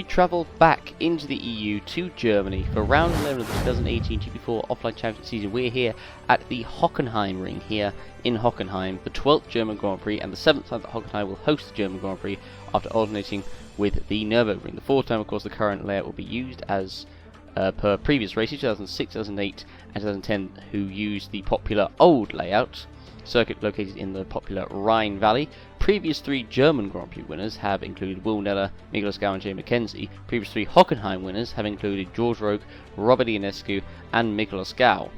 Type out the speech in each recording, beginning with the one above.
we travel back into the EU to Germany for round 11 of the 2018 GP4 Offline Championship season. We're here at the Hockenheim ring here in Hockenheim, the 12th German Grand Prix, and the 7th time that Hockenheim will host the German Grand Prix after alternating with the Nürburgring. The 4th time, of course, the current layout will be used as per previous races, 2006, 2008 and 2010, who used the popular old layout. Circuit located in the popular Rhine Valley. Previous 3 German Grand Prix winners have included Will Neller, Miklos Gau and Jay Mackenzie. Previous 3 Hockenheim winners have included George Roque, Robert Ionescu and Miklos Gau.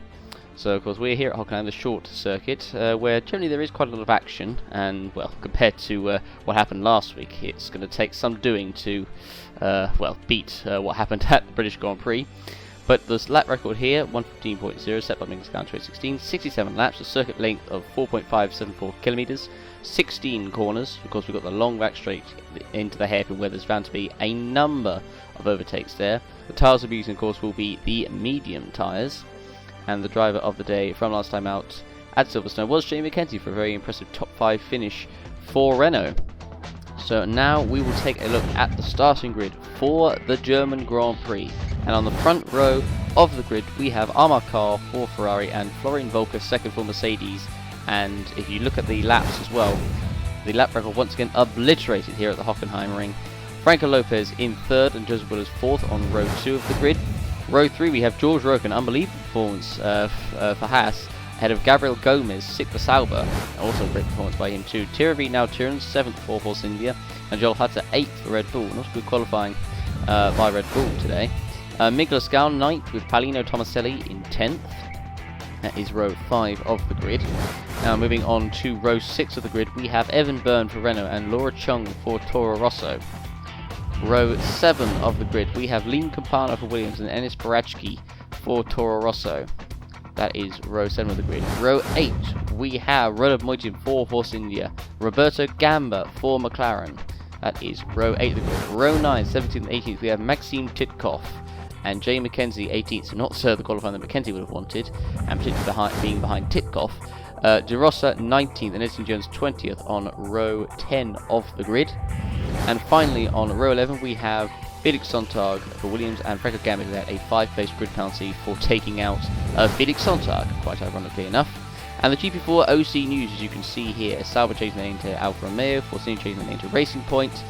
So of course we're here at Hockenheim, the short circuit, where generally there is quite a lot of action, and well, compared to what happened last week, it's going to take some doing to beat what happened at the British Grand Prix. But the lap record here, 1:15.0, set by Miklos Gau in 2016, 67 laps, a circuit length of 4.574 kilometers, 16 corners. Of course, we've got the long back straight into the hairpin where there's bound to be a number of overtakes there. The tyres we'll be using, of course, will be the medium tyres. And the driver of the day from last time out at Silverstone was Jay Mackenzie for a very impressive top 5 finish for Renault. So now we will take a look at the starting grid for the German Grand Prix. And on the front row of the grid we have Amar Karl for Ferrari and Florian Volker second for Mercedes. And if you look at the laps as well, the lap record once again obliterated here at the Hockenheim ring. Franco Lopez in 3rd and Joseph Willis 4th on row 2 of the grid. Row 3 we have George Roque, an unbelievable performance for Haas, ahead of Gabriel Gomez, 6th for Sauber, also a great performance by him too. Thierry now turns 7th for Force India, and Joel Hutter 8th for Red Bull. Not good qualifying by Red Bull today. Miklos Gau 9th with Paulino Tomaselli in 10th. That is row 5 of the grid. Now moving on to row 6 of the grid, we have Evan Byrne for Renault and Laura Chung for Toro Rosso. Row 7 of the grid, we have Liam Campana for Williams and Enis Barachki for Toro Rosso. That is row 7 of the grid. Row 8, we have Roland Moitin for Force India, Roberto Gamba for McLaren. That is row 8 of the grid. Row 9, 17th and 18th, we have Maxime Titkov and Jay Mackenzie 18th, so not the qualifying that Mackenzie would have wanted, and particularly being behind Titkov. De Rossa 19th and Edson Jones 20th on row 10 of the grid. And finally on row 11 we have Felix Sonntag for Williams and Franco Gambit at a 5-place grid penalty for taking out Felix Sonntag, quite ironically enough. And the GP4 OC news, as you can see here, Sauber changing the name to Alfa Romeo, Force India changing the name to Racing Point.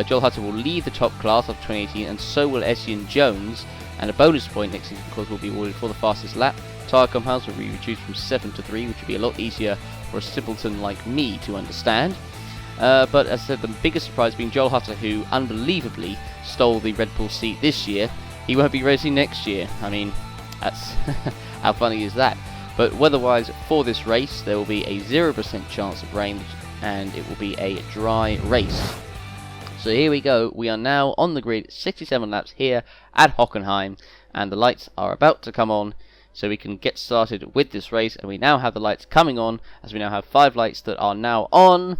Joel Hutter will leave the top class of 2018 and so will Etienne Jones, and a bonus point next season of course will be awarded for the fastest lap. Tyre compounds will be reduced from 7 to 3, which would be a lot easier for a simpleton like me to understand. But as I said, the biggest surprise being Joel Hutter, who unbelievably stole the Red Bull seat this year. He won't be racing next year. I mean, that's how funny is that? But weather-wise for this race, there will be a 0% chance of rain, and it will be a dry race. So here we go. We are now on the grid, 67 laps here at Hockenheim, and the lights are about to come on. So we can get started with this race, and we now have the lights coming on, as we now have 5 lights that are now on.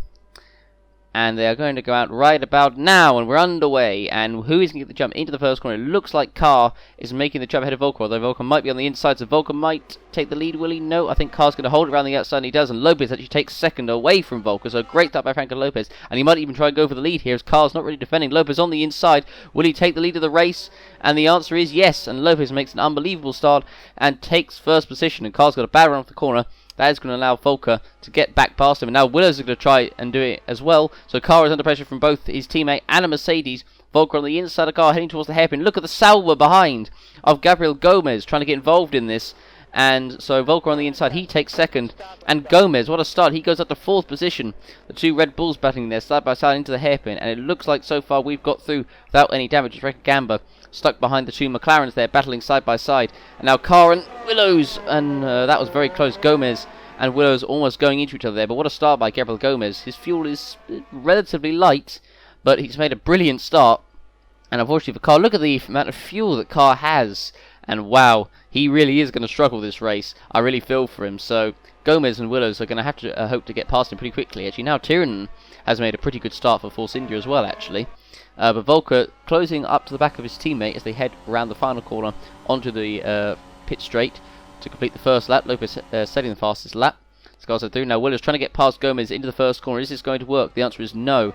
And they are going to go out right about now, and we're underway. And who is going to get the jump into the first corner? It looks like Carr is making the jump ahead of Volker, although Volker might be on the inside, so Volker might take the lead, will he? No, I think Carr's going to hold it around the outside, and he does, and Lopez actually takes second away from Volker, so great start by Franco Lopez, and he might even try and go for the lead here, as Carr's not really defending. Lopez on the inside, will he take the lead of the race? And the answer is yes, and Lopez makes an unbelievable start, and takes first position, and Carr's got a bad run off the corner. That is going to allow Volker to get back past him. And now Willows is going to try and do it as well. So Carr is under pressure from both his teammate and a Mercedes. Volker on the inside of Carr heading towards the hairpin. Look at the Sauber behind of Gabriel Gomez trying to get involved in this. And so Volker on the inside, he takes second. And Gomez, what a start. He goes up to 4th position. The 2 Red Bulls battling there side by side into the hairpin. And it looks like so far we've got through without any damage. Franco Gamba stuck behind the 2 McLarens there, battling side by side. And now Carr and Willows, and that was very close. Gomez and Willows almost going into each other there, but what a start by Gabriel Gomez. His fuel is relatively light, but he's made a brilliant start. And unfortunately for Carr, look at the amount of fuel that Carr has. And wow, he really is going to struggle this race. I really feel for him. So Gomez and Willows are going to have to hope to get past him pretty quickly. Actually, now Tiernan has made a pretty good start for Force India as well, actually. But Volker closing up to the back of his teammate as they head around the final corner onto the pit straight to complete the first lap. Lopez setting the fastest lap. Scars are through. Now Willows trying to get past Gomez into the first corner. Is this going to work? The answer is no.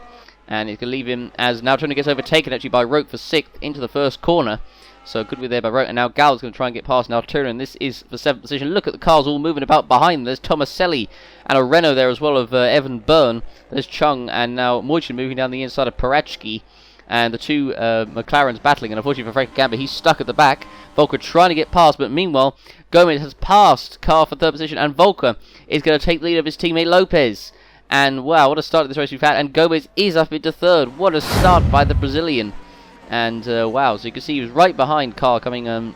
And he's going to leave him as now Turner gets overtaken actually by Roke for 6th into the first corner. So good with there by Roke. And now Gal's going to try and get past now Turner. And this is for 7th position. Look at the cars all moving about behind them. There's Tomaselli and a Renault there as well of Evan Byrne. There's Chung and now Moichin moving down the inside of Parachki. And the two McLarens battling. And unfortunately for Frank Gamba, he's stuck at the back. Volker trying to get past. But meanwhile, Gomez has passed Carr for 3rd position. And Volker is going to take the lead of his teammate Lopez. And wow, what a start to this race we've had. And Gomez is up into 3rd. What a start by the Brazilian. And wow, so you can see he was right behind Carr coming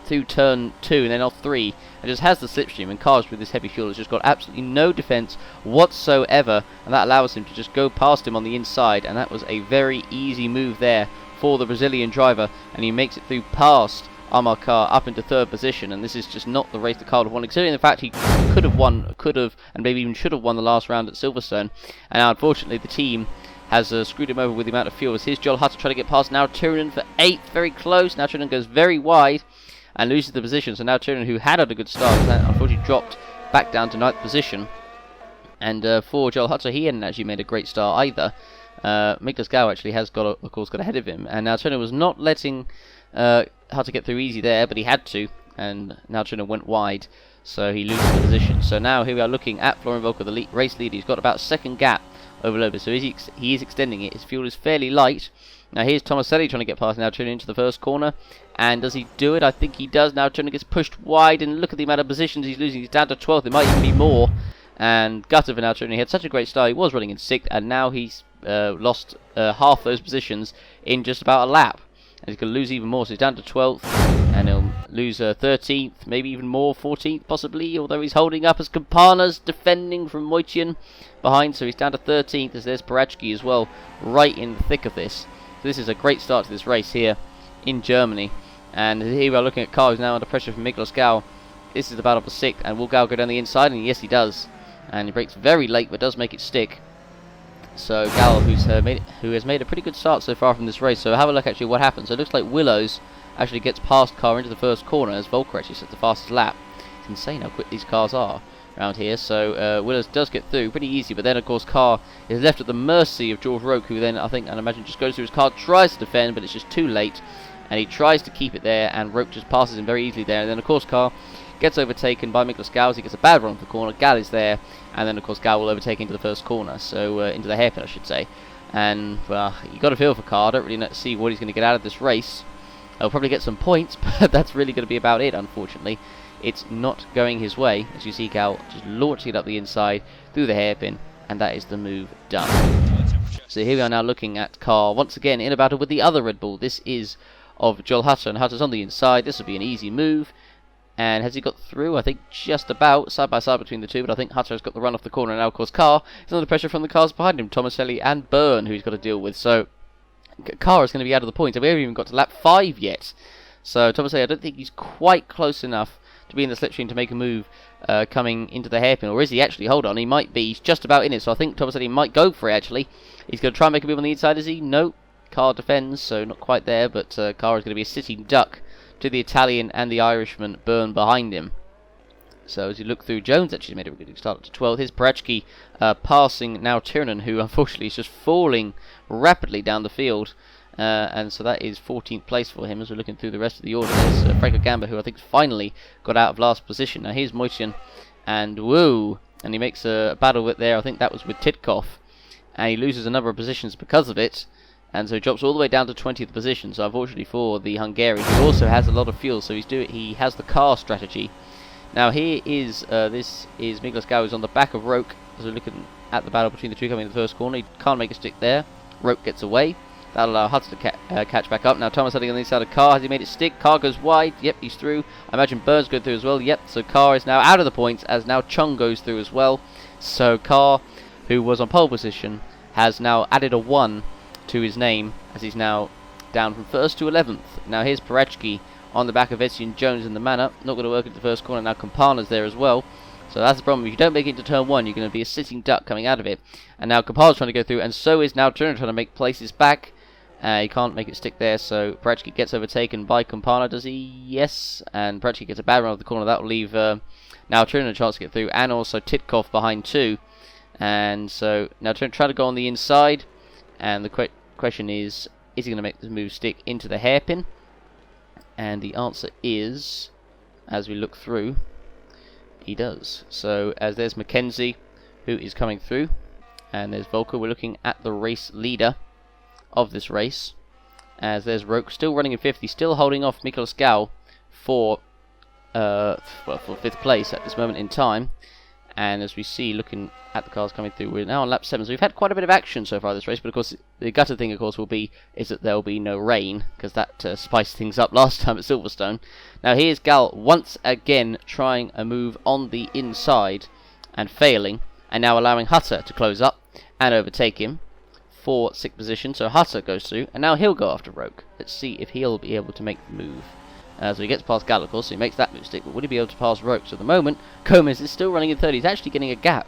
through turn 2 and then off 3. And just has the slipstream. And Carr's with this heavy fuel has just got absolutely no defence whatsoever. And that allows him to just go past him on the inside. And that was a very easy move there for the Brazilian driver. And he makes it through past Amar Carr up into 3rd position, and this is just not the race that Carr would have won, considering the fact he could have, and maybe even should have won the last round at Silverstone. And now, unfortunately, the team has screwed him over with the amount of fuel. As here's Joel Hutter trying to get past now Turunen for 8th, very close. Now Turunen goes very wide and loses the position. So now Turunen, who had a good start, has unfortunately dropped back down to 9th position. And for Joel Hutter, he hadn't actually made a great start either. Miklas Gau actually has got, of course, got ahead of him, and now Turunen was not letting Hutter get through easy there, but he had to, and now Turunen went wide, so he loses the position. So now here we are looking at Florian Volker, the race leader. He's got about a 2nd gap over Lopez, so he is extending it. His fuel is fairly light. Now here's Tomaselli trying to get past now Turunen into the first corner, and does he do it? I think he does. Now Turunen gets pushed wide, and look at the amount of positions he's losing. He's down to 12th. It might even be more. And gutter for now Turunen. He had such a great start. He was running in 6th, and now he's lost half those positions in just about a lap. And he's going to lose even more, so he's down to 12th, and he'll lose 13th, maybe even more, 14th possibly, although he's holding up as Campana's defending from Moitian behind, so he's down to 13th, as there's Parachki as well, right in the thick of this. So this is a great start to this race here in Germany, and here we are looking at Carr, who's now under pressure from Miklas Gau. This is the battle for 6th, and will Gau go down the inside? And yes, he does, and he breaks very late, but does make it stick. So Gal, who has made a pretty good start so far from this race. So have a look actually what happens. So it looks like Willows actually gets past Carr into the first corner as Volker actually sets the fastest lap. It's insane how quick these cars are around here. So Willows does get through pretty easy, but then of course Carr is left at the mercy of George Roke, who then I imagine just goes through his car, tries to defend, but it's just too late, and he tries to keep it there, and Roke just passes him very easily there. And then of course Carr gets overtaken by Miklas Gau as he gets a bad run for the corner. Gal is there, and then of course Gau will overtake into the first corner, so into the hairpin I should say. And well, you got to feel for Carr. I don't really see what he's going to get out of this race. He'll probably get some points, but that's really going to be about it, unfortunately. It's not going his way, as you see Gal just launching it up the inside through the hairpin, and that is the move done. So here we are now looking at Carr once again in a battle with the other Red Bull. This is of Joel Hutter, and Hutter's on the inside. This will be an easy move. And has he got through? I think just about, side by side between the two, but I think Hutter has got the run off the corner. And now, of course, Carr is under pressure from the cars behind him, Tomaselli and Byrne, who he's got to deal with. So, Carr is going to be out of the points. We haven't even got to lap 5 yet. So, Tomaselli, I don't think he's quite close enough to be in the slipstream to make a move coming into the hairpin. Or is he actually? Hold on, he might be. He's just about in it. So, I think Tomaselli might go for it, actually. He's going to try and make a move on the inside, is he? No. Carr defends, so not quite there, but Carr is going to be a sitting duck to the Italian and the Irishman Byrne behind him. So as you look through, Jones actually made a really good start to 12th. Here's Parachki passing now Turunen, who unfortunately is just falling rapidly down the field. And so that is 14th place for him as we're looking through the rest of the order. There's Franco Gamba, who I think finally got out of last position. Now here's Moitian, and woo! And he makes a battle with there. I think that was with Titkov. And he loses a number of positions because of it. And so he drops all the way down to 20th position. So unfortunately for the Hungarian, he also has a lot of fuel. So he has the car strategy. Now here is this is Miklas Gau, who's on the back of Roke. As we're looking at the battle between the two coming in the first corner, he can't make a stick there. Roke gets away. That'll allow Hutter to catch back up. Now Thomas heading on the inside of Carr. Has he made it stick? Carr goes wide. Yep, he's through. I imagine Byrne's going through as well. Yep. So Carr is now out of the points as now Chung goes through as well. So Carr, who was on pole position, has now added a 1 to his name as he's now down from 1st to 11th. Now here's Parachki on the back of Etienne Jones in the manner. Not going to work into the first corner. Now Campana's there as well. So that's the problem. If you don't make it into turn 1, you're going to be a sitting duck coming out of it. And now Campana's trying to go through, and so is now Turner trying to make places back. He can't make it stick there, so Parachki gets overtaken by Campana, does he? Yes. And Parachki gets a bad run off the corner. That will leave now Turner a chance to get through, and also Titkov behind too. And so now Turner trying to go on the inside. And the question is he going to make the move stick into the hairpin? And the answer is, as we look through, he does. So as there's Mackenzie, who is coming through, and there's Volker. We're looking at the race leader of this race, as there's Roke still running in 50, still holding off Miklos Gal for for 5th place at this moment in time. And as we see, looking at the cars coming through, we're now on lap 7, so we've had quite a bit of action so far this race. But of course, the gutted thing, of course, will be is that there will be no rain, because that spiced things up last time at Silverstone. Now here's Gal once again trying a move on the inside and failing, and now allowing Hutter to close up and overtake him for 6th position. So Hutter goes through, and now he'll go after Roke. Let's see if he'll be able to make the move. So he gets past Gal, of course, so he makes that move stick, but would he be able to pass Roke? So at the moment, Gomez is still running in 30. He's actually getting a gap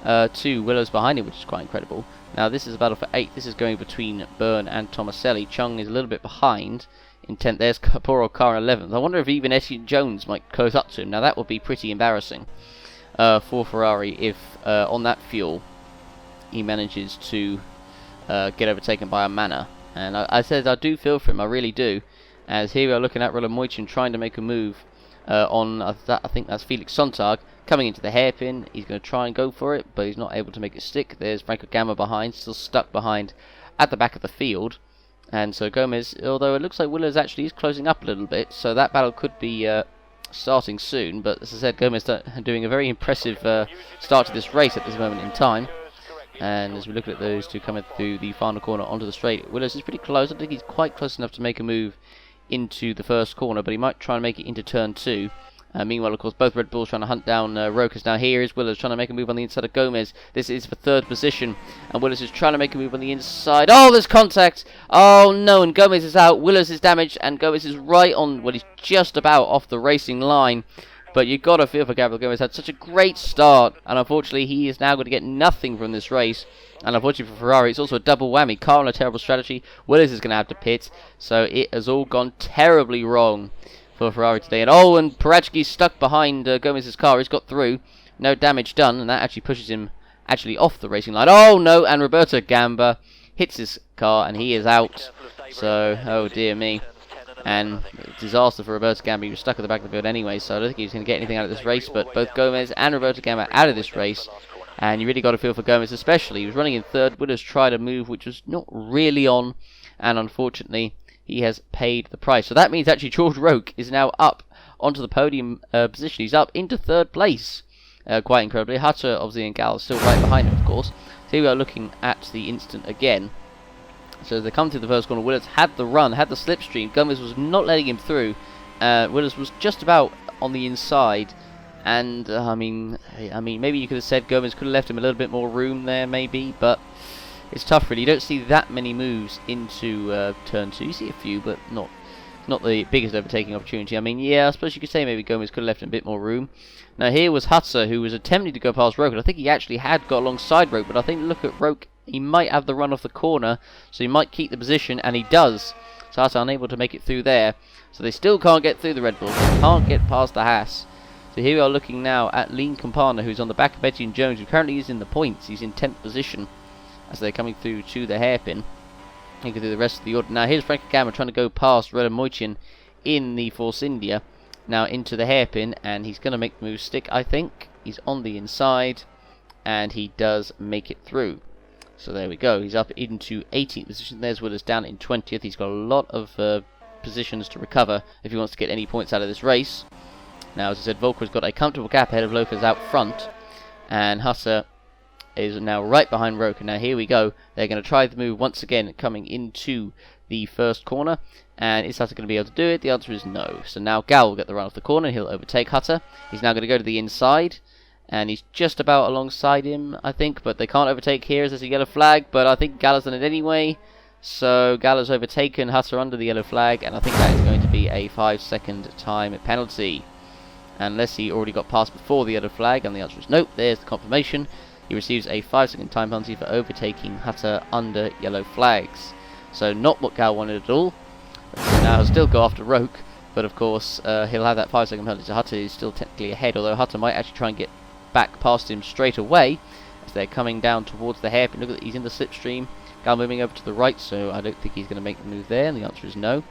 to Willows behind him, which is quite incredible. Now this is a battle for 8th. This is going between Byrne and Tomaselli. Chung is a little bit behind in 10th. There's poor old Car in 11th. I wonder if even Etienne Jones might close up to him. Now that would be pretty embarrassing for Ferrari if on that fuel he manages to get overtaken by a Manor. And I said I do feel for him, I really do. As here we are looking at Roland Moichin trying to make a move on, I think that's Felix Sontag, coming into the hairpin. He's going to try and go for it, but he's not able to make it stick. There's Franco Gamma behind, still stuck behind at the back of the field. And so Gomez, although it looks like Willows actually is closing up a little bit, so that battle could be starting soon. But as I said, Gomez doing a very impressive start to this race at this moment in time. And as we look at those two coming through the final corner onto the straight, Willows is pretty close. I think he's quite close enough to make a move into the first corner, but he might try and make it into turn 2. Meanwhile, of course, both Red Bulls trying to hunt down Rokas. Now here is Willows trying to make a move on the inside of Gomez. This is for 3rd position, and Willows is trying to make a move on the inside. Oh, there's contact! Oh no, and Gomez is out. Willows is damaged, and Gomez is right on, well, he's just about off the racing line. But you've got to feel for Gabriel Gomez. Had such a great start, and unfortunately he is now going to get nothing from this race. And unfortunately for Ferrari, it's also a double whammy. Car on a terrible strategy. Willis is going to have to pit. So it has all gone terribly wrong for Ferrari today. And oh, and Parachki's stuck behind Gomez's car. He's got through. No damage done, and that actually pushes him off the racing line. Oh no, and Roberto Gamba hits his car, and he is out. So, oh dear me. And disaster for Roberto Gamba. He was stuck at the back of the field anyway, so I don't think he's going to get anything out of this race. But both Gomez and Roberto Gamba are out of this race. And you really got to feel for Gomez, especially. He was running in 3rd. Willows tried a move which was not really on. And unfortunately, he has paid the price. So that means actually George Roke is now up onto the podium position. He's up into 3rd place. Quite incredibly. Hutter, obviously, and Gal still right behind him, of course. So here we are looking at the instant again. So as they come through the first corner, Willows had the run, had the slipstream. Gomez was not letting him through. Willows was just about on the inside. And, I mean, maybe you could have said Gomez could have left him a little bit more room there, maybe. But it's tough, really. You don't see that many moves into turn 2. You see a few, but not the biggest overtaking opportunity. I mean, yeah, I suppose you could say maybe Gomez could have left him a bit more room. Now, here was Hutzer, who was attempting to go past Roke. And I think he actually had got alongside Roke. But I think, look at Roke. He might have the run off the corner, so he might keep the position, and he does. So Hutzer unable to make it through there. So they still can't get through the Red Bulls. They can't get past the Haas. So here we are looking now at Lean Campana, who's on the back of Etienne Jones, who currently is in the points. He's in 10th position as they're coming through to the hairpin. You can do the rest of the order. Now here's Frank Gamma trying to go past Roland Moichin in the Force India. Now into the hairpin, and he's going to make the move stick, I think. He's on the inside, and he does make it through. So there we go. He's up into 18th position. There's Willis down in 20th. He's got a lot of positions to recover if he wants to get any points out of this race. Now, as I said, Volker's got a comfortable gap ahead of Lopez out front. And Hutter is now right behind Roker. Now, here we go. They're going to try the move once again, coming into the first corner. And is Hutter going to be able to do it? The answer is no. So now Gal will get the run off the corner. He'll overtake Hutter. He's now going to go to the inside. And he's just about alongside him, I think. But they can't overtake here as there's a yellow flag. But I think Gal has done it anyway. So Gal has overtaken Hutter under the yellow flag. And I think that is going to be a 5-second time penalty. Unless he already got past before the yellow flag. And the answer is nope. There's the confirmation. He receives a 5-second time penalty for overtaking Hutter under yellow flags. So not what Gal wanted at all. So now he'll still go after Roke. But of course, he'll have that 5-second penalty. So Hutter is still technically ahead. Although Hutter might actually try and get back past him straight away as they're coming down towards the hairpin. Look at that, he's in the slipstream. Gal moving over to the right, so I don't think he's going to make the move there, and the answer is no.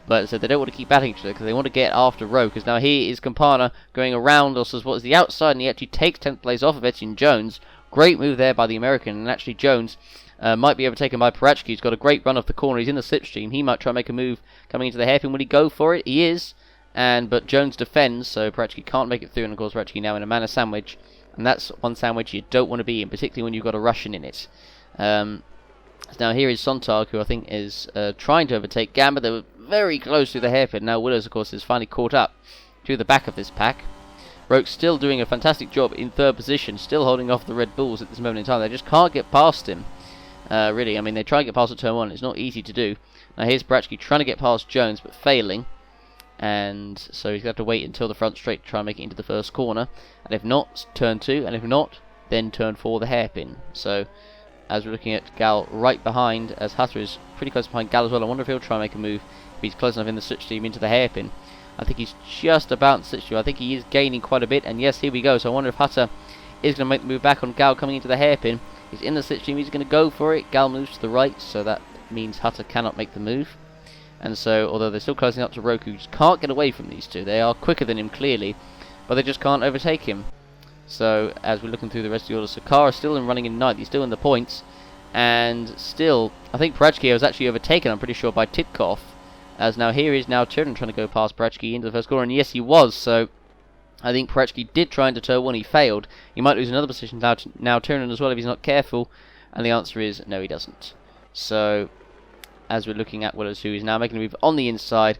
But so they don't want to keep battling each other because they want to get after Rowe. Because now here is Campana going around us as what is the outside, and he actually takes 10th place off of Etienne Jones. Great move there by the American, and actually Jones might be overtaken by Parachki. He's got a great run off the corner. He's in the slipstream. He might try and make a move coming into the hairpin. Will he go for it? He is. But Jones defends, so Parachki can't make it through. And of course, Parachki now in a manner sandwich, and that's one sandwich you don't want to be in, particularly when you've got a Russian in it. Now here is Sontag, who I think is trying to overtake Gamba. They were very close to the hairpin. Now Willows, of course, is finally caught up to the back of this pack. Roke's still doing a fantastic job in third position, still holding off the Red Bulls at this moment in time. They just can't get past him, really. I mean, they try and get past at turn 1. It's not easy to do. Now here's Brachke trying to get past Jones, but failing. And so he's going to have to wait until the front straight to try and make it into the first corner. And if not, turn 2. And if not, then turn 4, the hairpin. So as we're looking at Gal right behind, as Hutter is pretty close behind Gal as well. I wonder if he'll try and make a move if he's close enough in the slipstream into the hairpin. I think he's just about to slipstream. I think he is gaining quite a bit, and yes, here we go. So I wonder if Hutter is going to make the move back on Gal coming into the hairpin. He's in the slipstream, he's going to go for it. Gal moves to the right, so that means Hutter cannot make the move. And so, although they're still closing up to Roku, just can't get away from these two. They are quicker than him, clearly, but they just can't overtake him. So, as we're looking through the rest of the order, Sakara is still running in 9th. He's still in the points. And still, I think Parachki was actually overtaken, I'm pretty sure, by Titkov. As now here is now Tiernan trying to go past Parachki into the first corner. And yes, he was. So, I think Parachki did try into turn 1. He failed. He might lose another position now Tiernan as well if he's not careful. And the answer is no, he doesn't. So, as we're looking at Willows, who is now making a move on the inside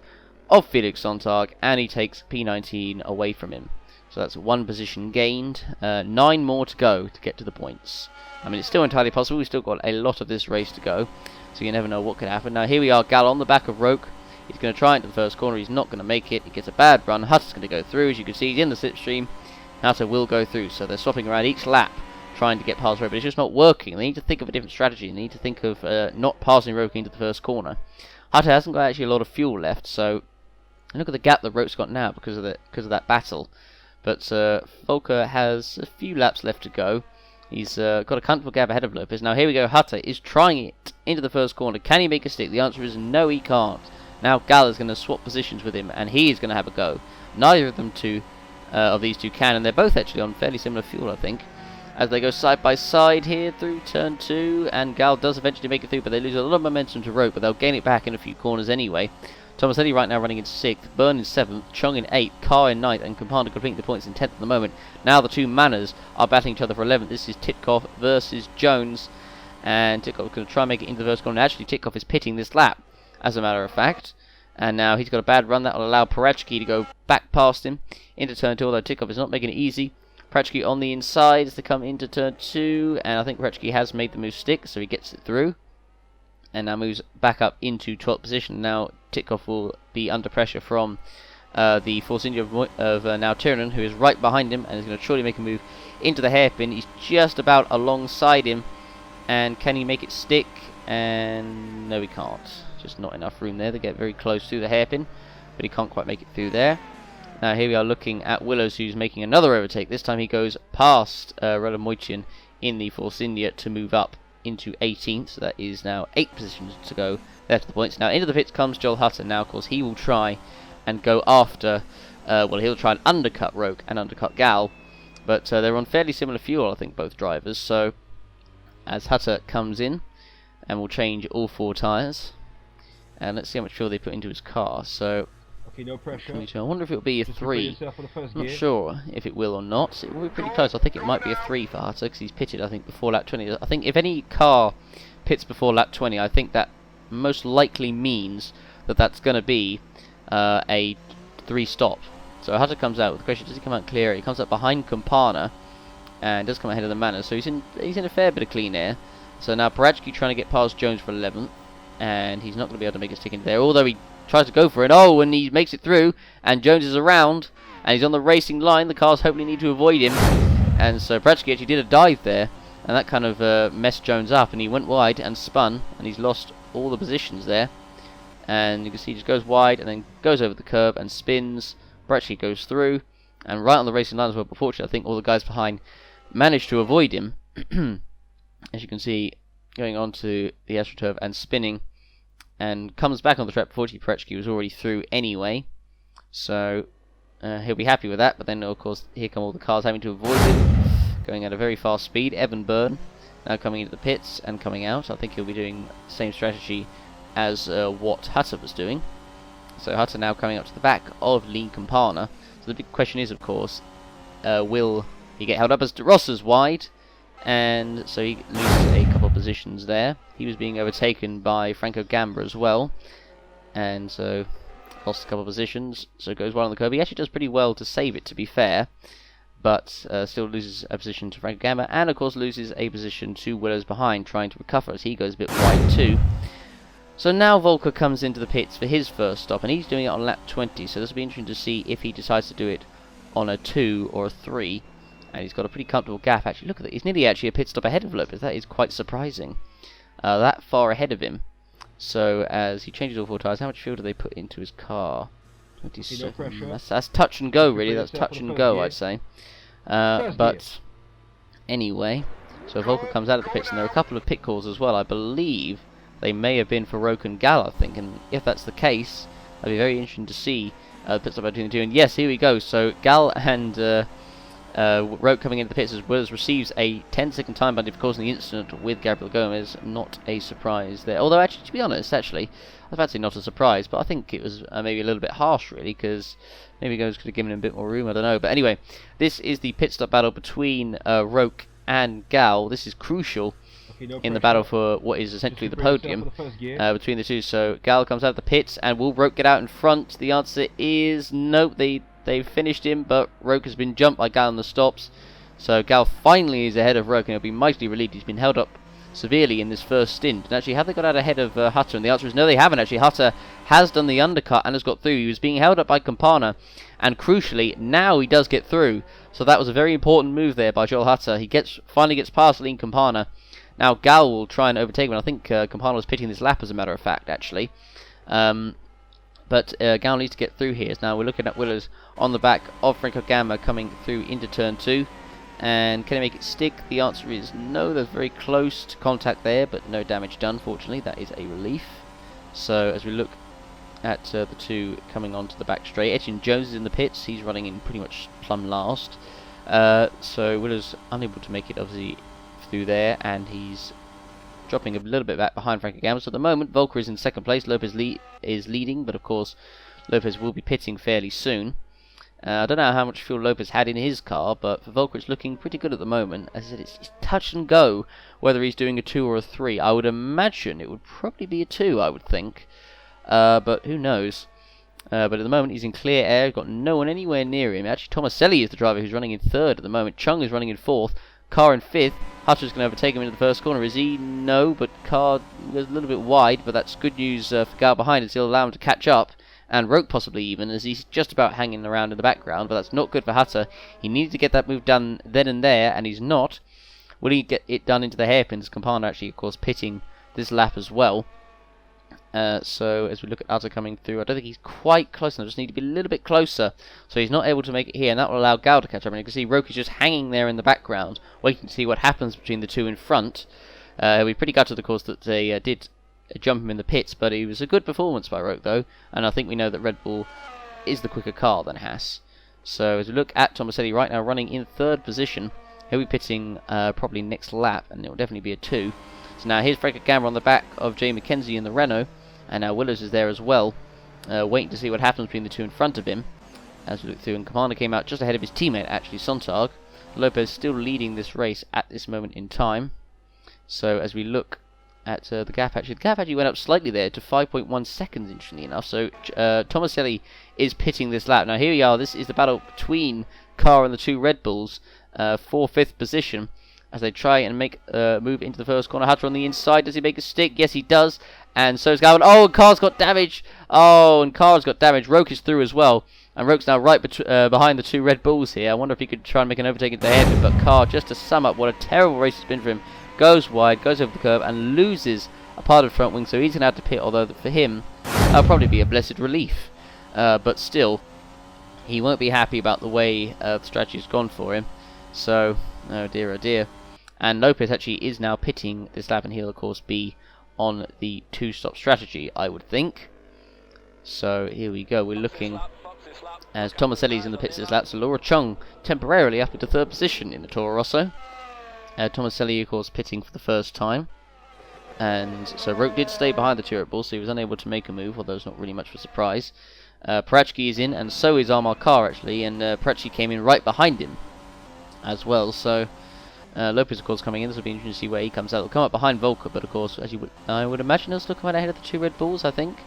of Felix Sontag, and he takes P19 away from him. So that's 1 position gained, 9 more to go to get to the points. I mean, it's still entirely possible, we've still got a lot of this race to go, so you never know what could happen. Now here we are, Gal on the back of Roke. He's going to try into the first corner, he's not going to make it, he gets a bad run. Hutter's going to go through, as you can see, he's in the slipstream. Hutter will go through, so they're swapping around each lap, trying to get past Roke, but it's just not working. They need to think of a different strategy. They need to think of not passing Roke into the first corner. Hutter hasn't got actually a lot of fuel left, so look at the gap that Roke's got now because of that battle. But Volker has a few laps left to go. He's got a comfortable gap ahead of Lopez. Now here we go. Hutter is trying it into the first corner. Can he make a stick? The answer is no, he can't. Now Gal is going to swap positions with him, and he is going to have a go. Neither of them of these two can, and they're both actually on fairly similar fuel, I think. As they go side by side here through turn 2, and Gal does eventually make it through, but they lose a lot of momentum to Roke, but they'll gain it back in a few corners anyway. Tomaselli right now running in 6th, Byrne in 7th, Chung in 8th, Carr in 9th, and Campana completing the points in 10th at the moment. Now the two Manners are battling each other for 11th. This is Titkov versus Jones, and Titkov is going to try and make it into the first corner. Actually, Titkov is pitting this lap, as a matter of fact. And now he's got a bad run. That will allow Parachki to go back past him into turn 2, although Titkov is not making it easy. Parachki on the inside as they come into turn 2, and I think Parachki has made the move stick, so he gets it through. And now moves back up into 12th position. Now Titkov will be under pressure from the Force India of now Tiernan, who is right behind him, and is going to surely make a move into the hairpin. He's just about alongside him, and can he make it stick? And no, he can't. Just not enough room there. They get very close to the hairpin, but he can't quite make it through there. Now here we are looking at Willows, who's making another overtake. This time he goes past Rolomoitian in the Force India to move up into 18th. So that is now 8 positions to go there to the points. Now into the pits comes Joel Hutter. Now of course he will try and go after, well, he'll try and undercut Roke and undercut Gal, but they're on fairly similar fuel, I think, both drivers. So as Hutter comes in, and will change all 4 tyres, and let's see how much fuel they put into his car. So okay, no pressure. I wonder if it'll be a Just 3. I'm not sure if it will or not. It will be pretty close. I think it might be a 3 for Hutter, because he's pitted, I think, before lap 20. I think if any car pits before lap 20, I think that most likely means that that's going to be a 3 stop. So Hutter comes out with the question, does he come out clear? He comes up behind Campana and does come ahead of the Manners, so he's in a fair bit of clean air. So now Parachki trying to get past Jones for 11th, and he's not going to be able to make a stick into there, although he tries to go for it. Oh, and he makes it through, and Jones is around, and he's on the racing line. The cars hopefully need to avoid him, and so Parachki actually did a dive there, and that kind of messed Jones up, and he went wide and spun, and he's lost all the positions there. And you can see he just goes wide and then goes over the curb and spins. Parachki goes through, and right on the racing line as well, but fortunately I think all the guys behind managed to avoid him. As you can see, going on to the AstroTurf and spinning, and comes back on the track before Prechki was already through anyway. So he'll be happy with that, but then of course here come all the cars having to avoid him, going at a very fast speed. Evan Byrne now coming into the pits and coming out. I think he'll be doing the same strategy as what Hutter was doing. So Hutter now coming up to the back of Lean Campana. So the big question is, of course, will he get held up as De Rosa's wide? And so he loses a couple of positions there. He was being overtaken by Franco Gamba as well, and so lost a couple of positions. So goes wide on the curb. He actually does pretty well to save it, to be fair, but still loses a position to Franco Gamba, and of course loses a position to Willows behind, trying to recover as he goes a bit wide too. So now Volker comes into the pits for his first stop, and he's doing it on lap 20, so this will be interesting to see if he decides to do it on a 2 or a 3. And he's got a pretty comfortable gap, actually. Look at that, he's nearly actually a pit stop ahead of Lopez. That is quite surprising. That far ahead of him. So as he changes all 4 tyres, how much fuel do they put into his car? 27. That's touch and go, really. That's touch and go, I'd say. But anyway, so Volker comes out of the pits, and there are a couple of pit calls as well. I believe they may have been for Roke and Gal, I think. And if that's the case, that'd be very interesting to see the pit stop between the two. And yes, here we go. So Gal and Roke coming into the pits as Willis receives a 10-second time penalty for causing the incident with Gabriel Gomez. Not a surprise there. Although, actually, to be honest, I was about to say not a surprise, but I think it was maybe a little bit harsh, really, because maybe Gomez could have given him a bit more room, I don't know. But anyway, this is the pit stop battle between Roke and Gal. This is crucial in the battle for what is essentially the podium between the two. So Gal comes out of the pits, and will Roke get out in front? The answer is no. They've finished him, but Roke has been jumped by Gal in the stops. So Gal finally is ahead of Roke, and he'll be mightily relieved. He's been held up severely in this first stint. And actually, have they got out ahead of Hutter? And the answer is no, they haven't. Actually, Hutter has done the undercut and has got through. He was being held up by Campana, and crucially, now he does get through. So that was a very important move there by Joel Hutter. He finally gets past Lean Campana. Now Gal will try and overtake him, and I think Campana was pitting this lap, as a matter of fact, actually. But Gal needs to get through here. Now we're looking at Willows on the back of Franco Gamba coming through into turn 2. And can he make it stick? The answer is no. There's very close to contact there, but no damage done, fortunately. That is a relief. So as we look at the two coming onto the back straight, Etienne Jones is in the pits. He's running in pretty much plumb last. So Willows unable to make it, obviously, through there, and he's dropping a little bit back behind Franco Gamba. So at the moment, Volker is in second place. Lopez is leading, but of course, Lopez will be pitting fairly soon. I don't know how much fuel Lopez had in his car, but for Volker, it's looking pretty good at the moment. As I said, it's touch and go whether he's doing a 2 or a 3. I would imagine it would probably be a 2, I would think. But who knows? But at the moment, he's in clear air. Got no one anywhere near him. Actually, Tomaselli is the driver who's running in 3rd at the moment. Chung is running in 4th. Carr in 5th. Hutter's going to overtake him into the first corner. Is he? No, but Carr was a little bit wide, but that's good news for Gal behind, as he'll allow him to catch up. And Roke possibly even, as he's just about hanging around in the background, but that's not good for Hutter. He needed to get that move done then and there, and he's not. Will he get it done into the hairpins? Campana actually, of course, pitting this lap as well. So as we look at Hutter coming through, I don't think he's quite close enough. Just need to be a little bit closer. So he's not able to make it here, and that will allow Gal to catch up. And you can see Roke is just hanging there in the background, waiting to see what happens between the two in front. He'll be pretty gutted, of course, that they did jump him in the pits, but it was a good performance by Roke, though. And I think we know that Red Bull is the quicker car than Haas. So as we look at Tomaselli right now running in 3rd position, he'll be pitting probably next lap, and it will definitely be a 2. So now here's Franco Gamba on the back of Jay McKenzie in the Renault. And now Willows is there as well, waiting to see what happens between the two in front of him. As we look through, and Commander came out just ahead of his teammate, actually, Sontag. Lopez still leading this race at this moment in time. So as we look at the gap actually went up slightly there to 5.1 seconds, interestingly enough. So Tomaselli is pitting this lap. Now here we are, this is the battle between Carr and the two Red Bulls for 5th position, as they try and make a move into the first corner. Hutter on the inside, does he make a stick? Yes, he does. And so is Galvin. Oh, and Carr's got damage. Oh, and Carr's got damage. Roke is through as well. And Roke's now right behind the two Red Bulls here. I wonder if he could try and make an overtake into the head. But Carr, just to sum up what a terrible race it's been for him, goes wide, goes over the curb, and loses a part of the front wing. So he's going to have to pit, although for him, that'll probably be a blessed relief. But still, he won't be happy about the way the strategy has gone for him. So, oh dear, oh dear. And Lopez actually is now pitting this lap, and he'll of course be on the 2-stop strategy, I would think. So here we go, we're looking as Tomaselli's in the pits this lap, so Laura Chung temporarily up into 3rd position in the Toro Rosso. Tomaselli of course pitting for the first time. And so Roke did stay behind the two Red Bulls, so he was unable to make a move, although it's not really much of a surprise. Parachki is in, and so is Armar Carr actually, and Parachki came in right behind him as well, so Lopez of course coming in. This will be interesting to see where he comes out. He'll come up behind Volker, but of course, as I would imagine he'll still come out ahead of the two Red Bulls, I think.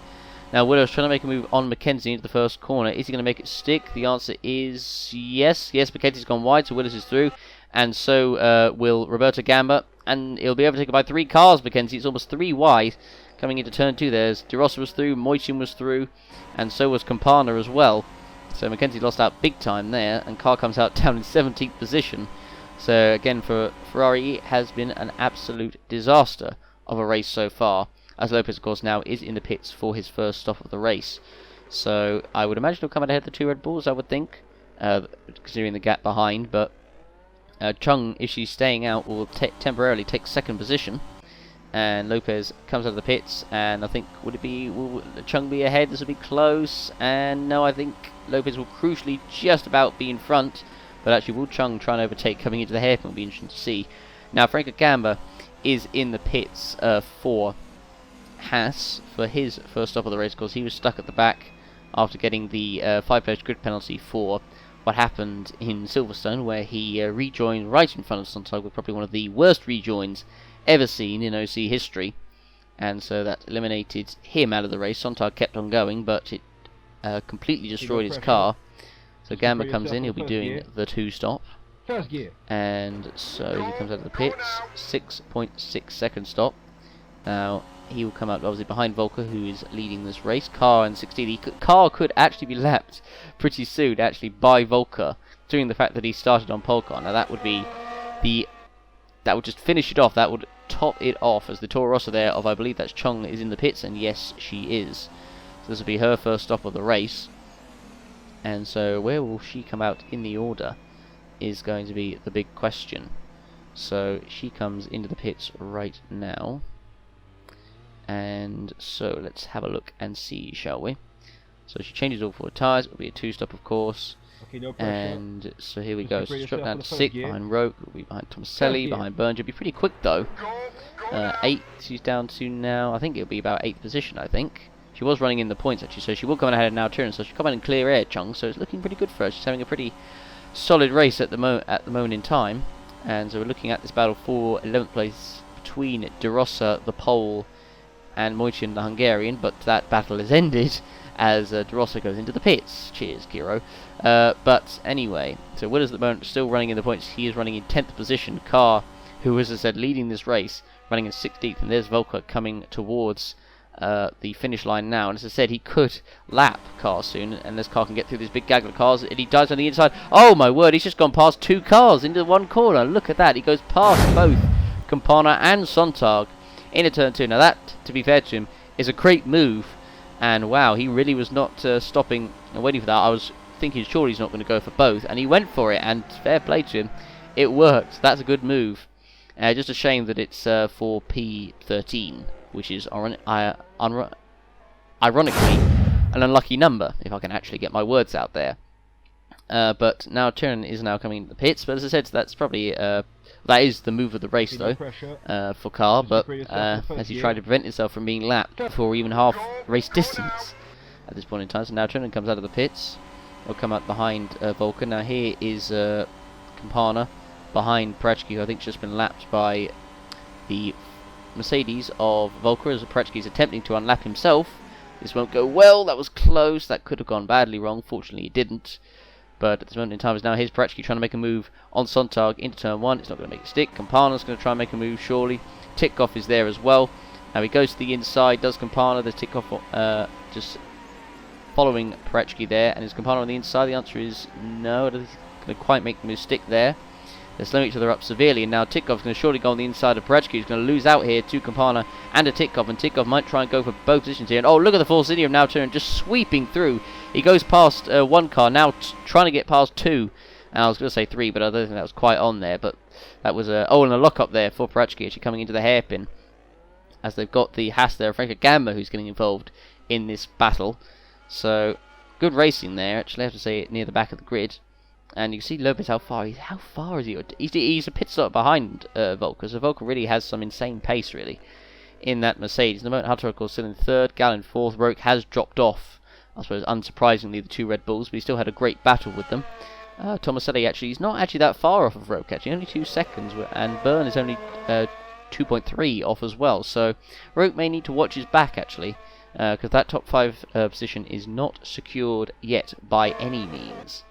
Now Willow's trying to make a move on Mackenzie into the first corner. Is he going to make it stick? The answer is yes. Yes, Mackenzie's gone wide, so Willis is through, and so will Roberto Gamba, and he'll be overtaken by 3 cars, Mackenzie. It's almost 3 wide. Coming into turn 2, there's De Rossa was through, Moitin was through, and so was Campana as well. So Mackenzie lost out big time there, and Carr comes out down in 17th position. So again, for Ferrari, it has been an absolute disaster of a race so far, as Lopez of course now is in the pits for his first stop of the race. So I would imagine he'll come out ahead of the two Red Bulls, I would think, considering the gap behind, but Chung, if she's staying out, will temporarily take 2nd position. And Lopez comes out of the pits, and I think, will Chung be ahead? This will be close, and no, I think Lopez will crucially just about be in front, but actually will Chung try and overtake coming into the hairpin will be interesting to see. Now Franco Gamba is in the pits for Haas for his first stop of the race, because he was stuck at the back after getting the 5-place grid penalty for what happened in Silverstone, where he rejoined right in front of Sontag with probably one of the worst rejoins ever seen in OC history, and so that eliminated him out of the race. Sontag kept on going, but it completely destroyed his car. So Gamba comes in, he'll be doing the 2-stop, and so he comes out of the pits, 6.6 second stop. Now he will come out obviously behind Volker, who is leading this race. Carr in 16. Carr could actually be lapped pretty soon actually by Volker, considering the fact that he started on pole car. Now that would be that would just finish it off. That would top it off as the Toro Rosso there of, I believe that's Chung, is in the pits, and yes, she is. So this will be her first stop of the race. And so where will she come out in the order is going to be the big question. So she comes into the pits right now. And so let's have a look and see, shall we? So she changes all 4 tyres. It will be a 2-stop, of course. Okay, no pressure. And so here we go. So she's dropped down to 6th behind Roke. Will be behind Tomaselli, behind Burns. It'll be pretty quick though. 8th she's down to now. I think it'll be about 8th position. I think she was running in the points actually, so she will come ahead now Turin. So she'll come out in clear air, Chung. So it's looking pretty good for her. She's having a pretty solid race at the moment in time. And so we're looking at this battle for 11th place between De Rossa, the Pole, and Moitin, the Hungarian, but that battle is ended as De Rossa goes into the pits. Cheers, Kiro. But anyway, so Will is at the moment still running in the points. He is running in 10th position. Carr, who as I said, leading this race, running in 16th, and there's Volker coming towards the finish line now. And as I said, he could lap Carr soon, unless Carr can get through this big gaggle of cars, and he dives on the inside. Oh my word, he's just gone past 2 cars into one corner. Look at that, he goes past both Campana and Sontag into turn 2. Now that, to be fair to him, is a great move, and wow, he really was not stopping and waiting for that. I was thinking surely he's not going to go for both, and he went for it, and fair play to him, it worked. That's a good move. Just a shame that it's for P13, which is ironically an unlucky number, if I can actually get my words out there. But now Turin is now coming into the pits, but as I said, that's probably that is the move of the race though, for Carr, but as he tried to prevent himself from being lapped before even half race distance at this point in time. So now Turin comes out of the pits. He'll come out behind Volker. Now here is Campana behind Parachki, who I think has just been lapped by the Mercedes of Volker, as Parachki is attempting to unlap himself. This won't go well. That was close. That could have gone badly wrong. Fortunately it didn't. But at this moment in time, is now here's Parachki trying to make a move on Sontag into turn 1. It's not going to make it stick. Campana's going to try and make a move, surely. Titkoff is there as well. Now he goes to the inside, does Campana. There's Titkoff just following Parachki there. And is Campana on the inside? The answer is no. I don't think he's going to quite make the move stick there. They're slowing each other up severely, and now Titkoff's going to surely go on the inside of Parachki. He's going to lose out here to Campana and to Titkoff, and Titkoff might try and go for both positions here. And oh, look at the Force India of now Turin just sweeping through. He goes past 1 car, now trying to get past 2. And I was going to say 3, but I don't think that was quite on there. But That was a... Oh, and a lock-up there for Prachki actually coming into the hairpin. As they've got the Haas there, Franco Gamma, who's getting involved in this battle. So, good racing there, actually, I have to say, near the back of the grid. And you can see Lopez, how far is he? He's a pit stop behind Volker, so Volker really has some insane pace, really, in that Mercedes. The moment Hunter, of course, still in third, Gal in fourth. Roke has dropped off, I suppose, unsurprisingly, the two Red Bulls, but he still had a great battle with them. Tomaselli, actually, he's not actually that far off of Roke, actually, only 2 seconds, and Byrne is only 2.3 off as well, so Roke may need to watch his back, actually, because that top 5 position is not secured yet by any means.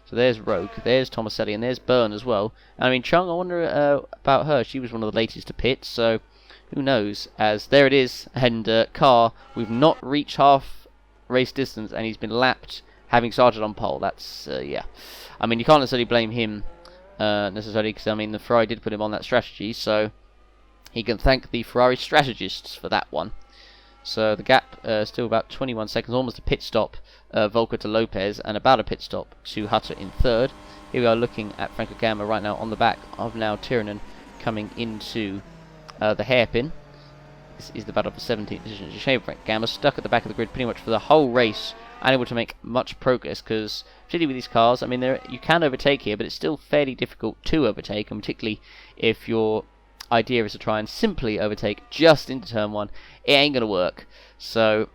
So there's Roke, there's Tomaselli, and there's Byrne as well. I mean, Chung, I wonder about her. She was one of the latest to pit, so who knows? As there it is, and Carr, we've not reached half race distance, and he's been lapped, having started on pole. That's, yeah. I mean, you can't necessarily blame him, necessarily, because, I mean, the Ferrari did put him on that strategy, so he can thank the Ferrari strategists for that one. So the gap still about 21 seconds, almost a pit stop, Volker to Lopez, and about a pit stop to Hutter in third. Here we are looking at Franco Gamma right now on the back of now Tiranen coming into the hairpin. This is the battle for 17th position. It's a shame Franco Gamma stuck at the back of the grid pretty much for the whole race, unable to make much progress, because particularly with these cars, I mean, you can overtake here, but it's still fairly difficult to overtake, and particularly if your idea is to try and simply overtake just into turn 1, it ain't going to work. So,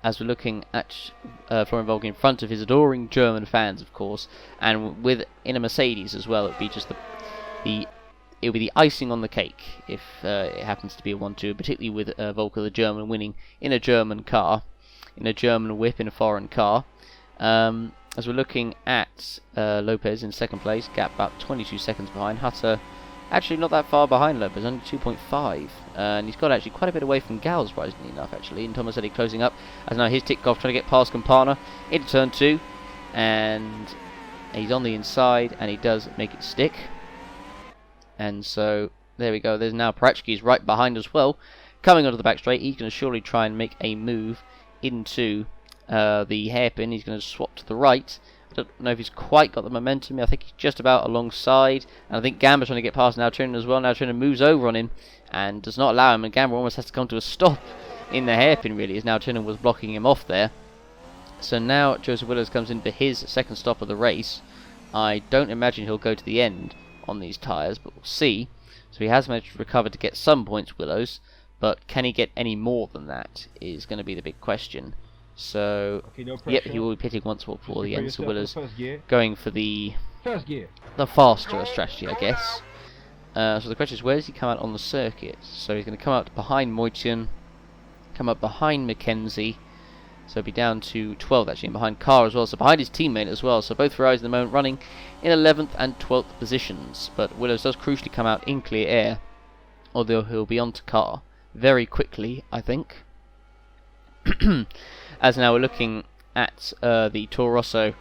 as we're looking at Florian Volker in front of his adoring German fans, of course, and in a Mercedes as well, it'd be just it would be the icing on the cake if it happens to be a 1-2, particularly with Volker the German winning in a German car, in a German whip in a foreign car. As we're looking at Lopez in second place, gap about 22 seconds behind. Hutter actually not that far behind Lopez, only 2.5. And he's got actually quite a bit away from Gal, surprisingly enough, actually. And Tomaselli closing up, as now his tick off, trying to get past Campana into turn 2. And he's on the inside, and he does make it stick. And so, there we go. There's now Parachki's right behind as well. Coming onto the back straight, he's going to surely try and make a move into the hairpin. He's going to swap to the right. I don't know if he's quite got the momentum. I think he's just about alongside. And I think Gamba's trying to get past now Tiranen as well. Now Tiranen moves over on him and does not allow him. And Gamba almost has to come to a stop in the hairpin, really, as now Tiranen was blocking him off there. So now Joseph Willows comes in for his second stop of the race. I don't imagine he'll go to the end on these tyres, but we'll see. So he has managed to recover to get some points, Willows. But can he get any more than that is going to be the big question. So, okay, no yep, he will be pitting once more before the end. So Willows going for the faster strategy, I guess. So the question is, where does he come out on the circuit? So he's going to come out behind Moitian, come up behind McKenzie. So he'll be down to 12th actually, and behind Carr as well. So behind his teammate as well. So both Ferraris at the moment running in 11th and 12th positions. But Willows does crucially come out in clear air, although he'll be on to Carr very quickly, I think. As now we're looking at the Toro Rosso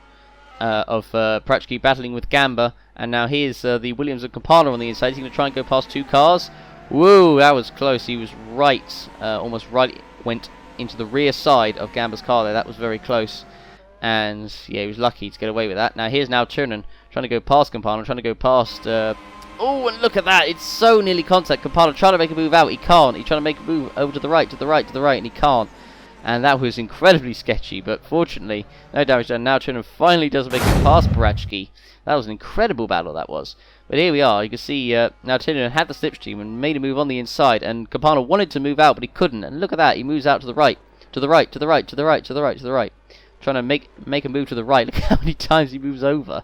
of Prachki battling with Gamba, and now here's the Williams and Campana on the inside. He's going to try and go past 2 cars. Whoa, that was close. He was right, almost right, went into the rear side of Gamba's car there. That was very close, and yeah, he was lucky to get away with that. Now here's now Tiranen trying to go past Campana, trying to go past. Oh, and look at that! It's so nearly contact. Campana trying to make a move out. He can't. He's trying to make a move over to the right, and he can't. And that was incredibly sketchy, but fortunately, no damage done. Now Tiranen finally does make it past Parachki. That was an incredible battle, that was. But here we are. You can see now Tiranen had the slipstream and made a move on the inside, and Campana wanted to move out, but he couldn't. And look at that. He moves out to the right, to the right, to the right, to the right, to the right, to the right. Trying to make a move to the right. Look how many times he moves over.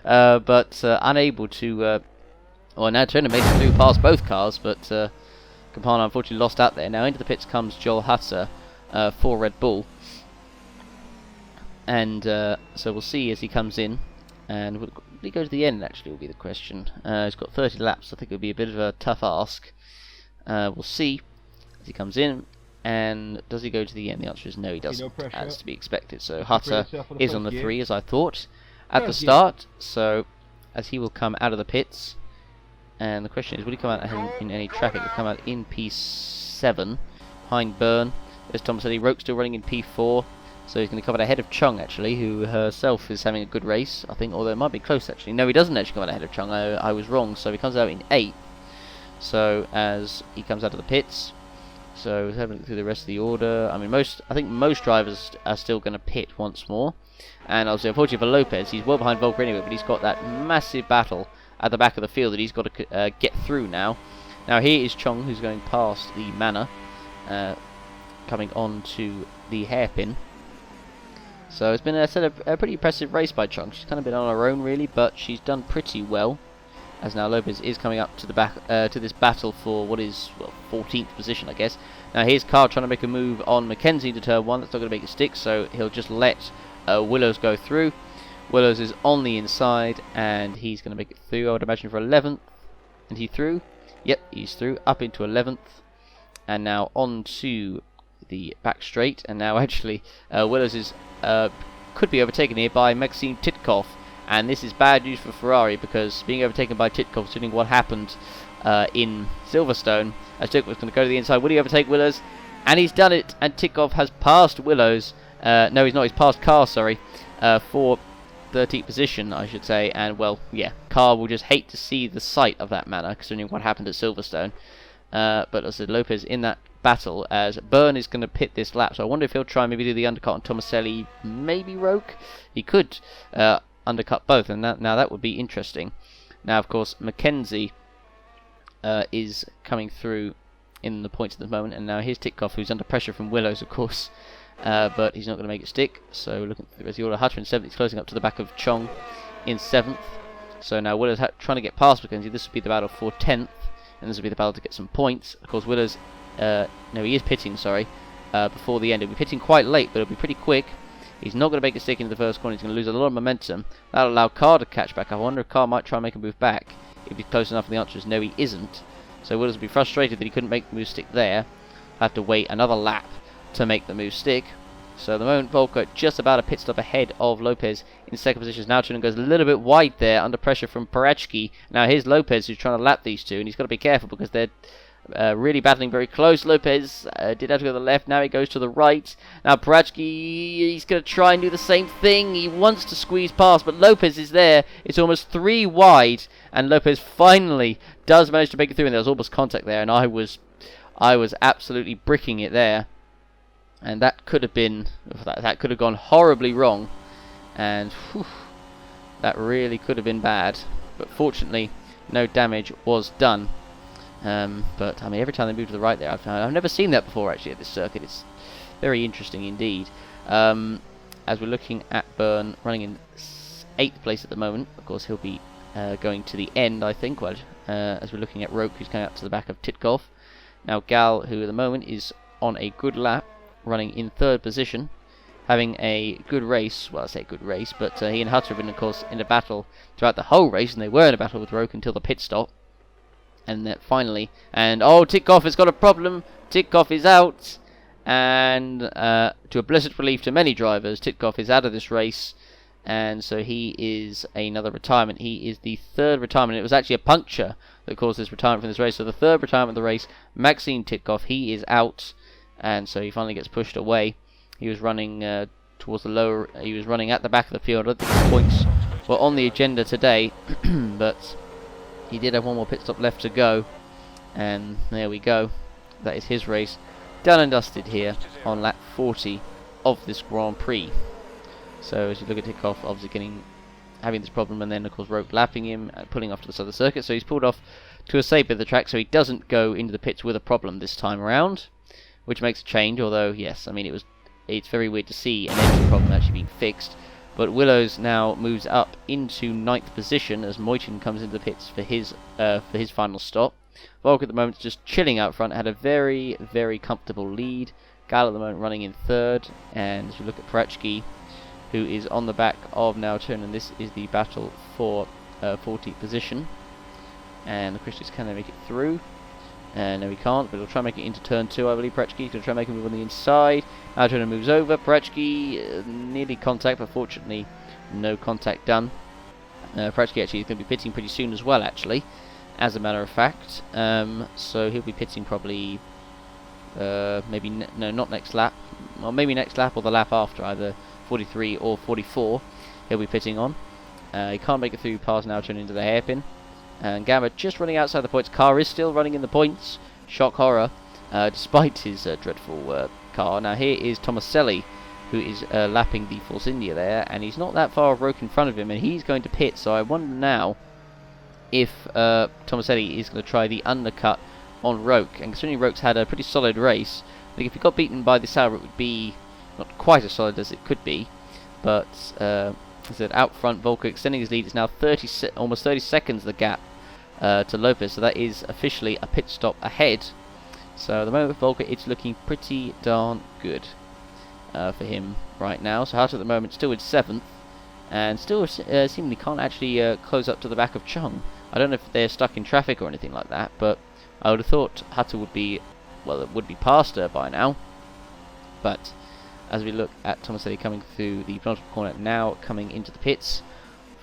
But unable to... well, now Tiranen made it through past both cars, but Campana unfortunately lost out there. Now into the pits comes Joel Hutter. For Red Bull, and so we'll see as he comes in, and will he go to the end actually will be the question. He's got 30 laps, I think it'll be a bit of a tough ask. We'll see as he comes in, and does he go to the end? The answer is no, he doesn't, as to be expected. So Hutter is on the 3 as I thought at the start, so as he will come out of the pits, and the question is, will he come out in any traffic? He'll come out in P7 behind Byrne. There's Tomaselli. Roke still running in P4. So he's going to come out ahead of Chung, actually, who herself is having a good race, I think, although it might be close, actually. No, he doesn't actually come out ahead of Chung. I was wrong. So he comes out in 8th. So as he comes out of the pits, so we're having through the rest of the order. I mean, I think most drivers are still going to pit once more. And obviously, unfortunately for Lopez, he's well behind Volker anyway, but he's got that massive battle at the back of the field that he's got to get through now. Now here is Chung, who's going past the Manor, coming on to the hairpin. So it's been a pretty impressive race by Chung. She's kind of been on her own really, but she's done pretty well. As now Lopez is coming up to the back to this battle for what is 14th position, I guess. Now here's Carl trying to make a move on Mackenzie to turn 1. That's not going to make it stick, so he'll just let Willows go through. Willows is on the inside, and he's going to make it through, I would imagine, for 11th. And he through? Yep, he's through, up into 11th. And now on to the back straight. And now actually, Willows is could be overtaken here by Maxime Titkov. And this is bad news for Ferrari, because being overtaken by Titkov, considering what happened in Silverstone, as Titkov was going to go to the inside. Will he overtake Willows? And he's done it, and Titkov has passed Willows. No, he's not. He's passed Carr, sorry, for 13th position, I should say. And, well, yeah, Carr will just hate to see the sight of that manner, considering what happened at Silverstone. But as I said, Lopez in that battle, as Byrne is going to pit this lap. So I wonder if he'll try and maybe do the undercut on Tomaselli, maybe Roke. He could undercut both, and now that would be interesting. Now, of course, Mackenzie is coming through in the points at the moment, and now here's Titkov, who's under pressure from Willows, of course. But he's not going to make it stick. So looking at the rest of the order, Hutter in 7th, he's closing up to the back of Chong in 7th. So now Willows trying to get past Mackenzie. This would be the battle for 10th, and this would be the battle to get some points. Of course, Willows, no, he is pitting, sorry, before the end. He'll be pitting quite late, but it'll be pretty quick. He's not going to make it stick into the first corner. He's going to lose a lot of momentum. That'll allow Carr to catch back up. I wonder if Carr might try and make a move back. If he's close enough, and the answer is no, he isn't. So Willows will be frustrated that he couldn't make the move stick there. Have to wait another lap to make the move stick. So at the moment, Volker just about a pit stop ahead of Lopez in 2nd position. Now Turin goes a little bit wide there under pressure from Parachki. Now here's Lopez who's trying to lap these two, and he's got to be careful because they're really battling very close. Lopez did have to go to the left, now he goes to the right. Now Parachki, he's going to try and do the same thing. He wants to squeeze past, but Lopez is there. It's almost 3 wide, and Lopez finally does manage to make it through, and there was almost contact there, and I was absolutely bricking it there. And that could have been, that could have gone horribly wrong, and whew, that really could have been bad. But fortunately, no damage was done. But I mean, every time they move to the right there, I've never seen that before actually at this circuit. It's very interesting indeed. As we're looking at Byrne running in 8th place at the moment, of course he'll be going to the end, I think. Well, as we're looking at Roke, who's coming out to the back of Titkov. Now Gal, who at the moment is on a good lap, running in 3rd position, having a good race. Well, I say good race, but he and Hutter have been, of course, in a battle throughout the whole race, and they were in a battle with Roke until the pit stop. And then finally, and oh, Titkov has got a problem. Titkov is out, and to a blessed relief to many drivers, Titkov is out of this race, and so he is another retirement. He is the 3rd retirement. It was actually a puncture that caused his retirement from this race. So the 3rd retirement of the race, Maxime Titkov, he is out. And so he finally gets pushed away. He was running towards the lower. He was running at the back of the field. I don't think the points were on the agenda today, but he did have one more pit stop left to go. And there we go. That is his race done and dusted here on lap 40 of this Grand Prix. So as you look at Titkov, obviously having this problem, and then of course Roke lapping him and pulling off to the side of the circuit. So he's pulled off to a safe bit of the track, so he doesn't go into the pits with a problem this time around, which makes a change. Although yes, I mean it's very weird to see an engine problem actually being fixed. But Willows now moves up into 9th position as Moitin comes into the pits for his final stop. Volker at the moment is just chilling out front, had a very, very comfortable lead. Gal at the moment running in 3rd, and as we look at Parachki, who is on the back of now Turn, and this is the battle for 14th position. And the Christians can make it through. No, he can't, but he'll try and make it into turn 2, I believe. Parachki's going to try and make a move on the inside. Now Turner moves over. Parachki nearly contact, but fortunately no contact done. Parachki actually is going to be pitting pretty soon as well, actually, as a matter of fact. So he'll be pitting probably, maybe, no, not next lap. well, maybe next lap or the lap after, either 43 or 44, he'll be pitting on. He can't make it through past now, turning into the hairpin. And Gamba just running outside the points. Car is still running in the points. Shock horror, despite his dreadful car. Now here is Tomaselli, who is lapping the Force India there, and he's not that far of Roke in front of him, and he's going to pit. So I wonder now if Tomaselli is going to try the undercut on Roke. And considering Roke's had a pretty solid race, I think if he got beaten by the Sauber, it would be not quite as solid as it could be. But as I said, out front, Volker extending his lead. It's now almost 30 seconds the gap to Lopez, so that is officially a pit stop ahead. So at the moment with Volker, it's looking pretty darn good for him right now. So Hutt at the moment still in 7th, and still seemingly can't actually close up to the back of Chung. I don't know if they're stuck in traffic or anything like that, but I would have thought Hutt would be, well, it would be past her by now. But as we look at Tomaselli coming through the penultimate corner, now coming into the pits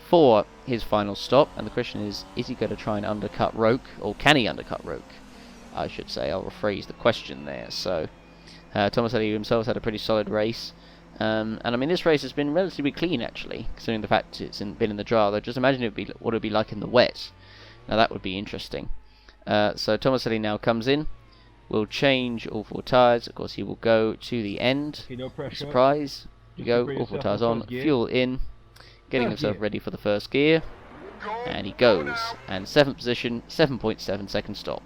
for his final stop, and the question is he going to try and undercut Roke, or can he undercut Roke, I should say. I'll rephrase the question there. So Tomaselli himself has had a pretty solid race, and I mean, this race has been relatively clean actually, considering the fact it's been in the dry. Though just imagine what it would be like in the wet. Now that would be interesting. So Tomaselli now comes in, will change all 4 tyres. Of course, he will go to the end. No pressure. Surprise! You go, all 4 tyres on, fuel in, getting himself ready for the first gear, and he goes. And 7th position, 7.7 second stop.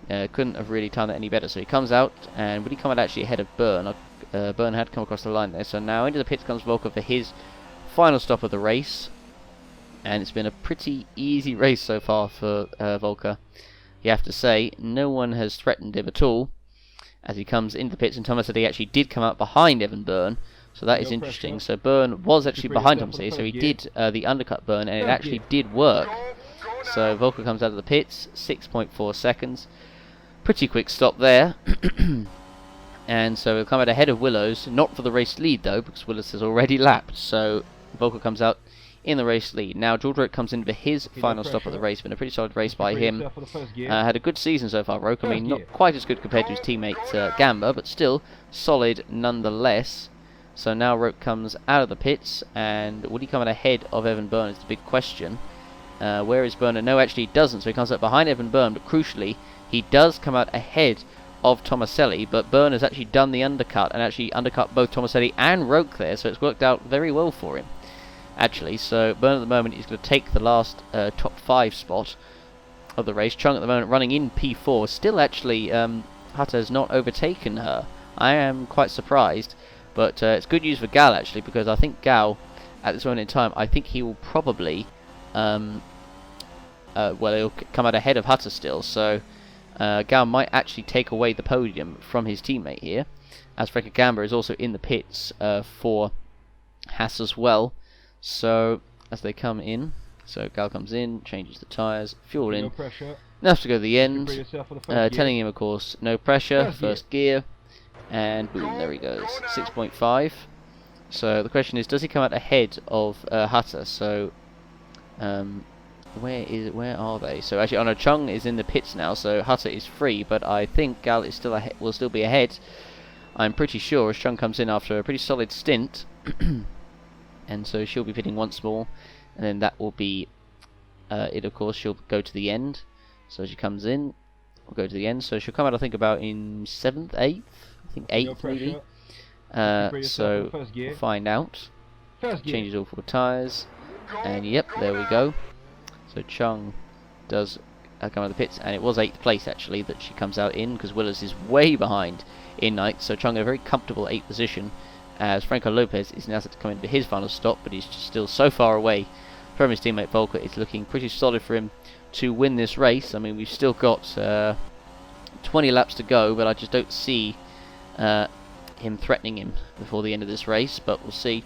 Couldn't have really timed that any better. So he comes out, and would he come out actually ahead of Byrne? Byrne had come across the line there. So now into the pits comes Volker for his final stop of the race. And it's been a pretty easy race so far for Volker. You have to say, no one has threatened him at all as he comes into the pits, and Tomaselli actually did come out behind Evan Byrne, so that is interesting. Pressure. So Byrne was actually behind Tomaselli, so he did the undercut Byrne, and it actually did work. So Volker comes out of the pits, 6.4 seconds. Pretty quick stop there. And so he'll come out ahead of Willows, not for the race lead though, because Willows has already lapped. So Volker comes out in the race lead. Now George Roke comes in for his final stop of the race. Been a pretty solid race by him. Had a good season so far, Roke. I mean, not quite as good compared to his teammate Gamba, but still solid nonetheless. So now Roke comes out of the pits, and would he come out ahead of Evan Byrne is the big question. Where is Byrne? No, actually he doesn't. So he comes out behind Evan Byrne, but crucially he does come out ahead of Tomaselli, but Byrne has actually done the undercut and actually undercut both Tomaselli and Roke there, so it's worked out very well for him actually. So Byrne at the moment is going to take the last top 5 spot of the race. Chung at the moment running in P4. Still actually Hutt has not overtaken her. I am quite surprised, but it's good news for Gal actually, because I think Gal at this moment in time, I think he will probably well, he'll come out ahead of Hutter still, so Gal might actually take away the podium from his teammate here, as Frank Gamba is also in the pits for Haas as well. So as they come in, so Gal comes in, changes the tyres, fuel in, now has to go to the end, telling him of course no pressure, first gear, and boom, there he goes, 6.5. So the question is, does he come out ahead of Hutter? So where are they? So actually, no, Chung is in the pits now, so Hutter is free, but I think Gal is still will still be ahead. I'm pretty sure, as Chung comes in after a pretty solid stint. And so she'll be pitting once more, and then that will be it. Of course, she'll go to the end. So she comes in, we'll go to the end. So she'll come out, I think, about in 7th, 8th. I think 8th maybe. So we'll find out. Changes all 4 tyres, and yep, there we go. So Chung does come out of the pits, and it was 8th place actually that she comes out in, because Willis is way behind in 9th. So Chung in a very comfortable 8th position, as Franco Lopez is now set to come in for his final stop, but he's just still so far away from his teammate Volker. It's looking pretty solid for him to win this race. I mean, we've still got 20 laps to go, but I just don't see him threatening him before the end of this race, but we'll see.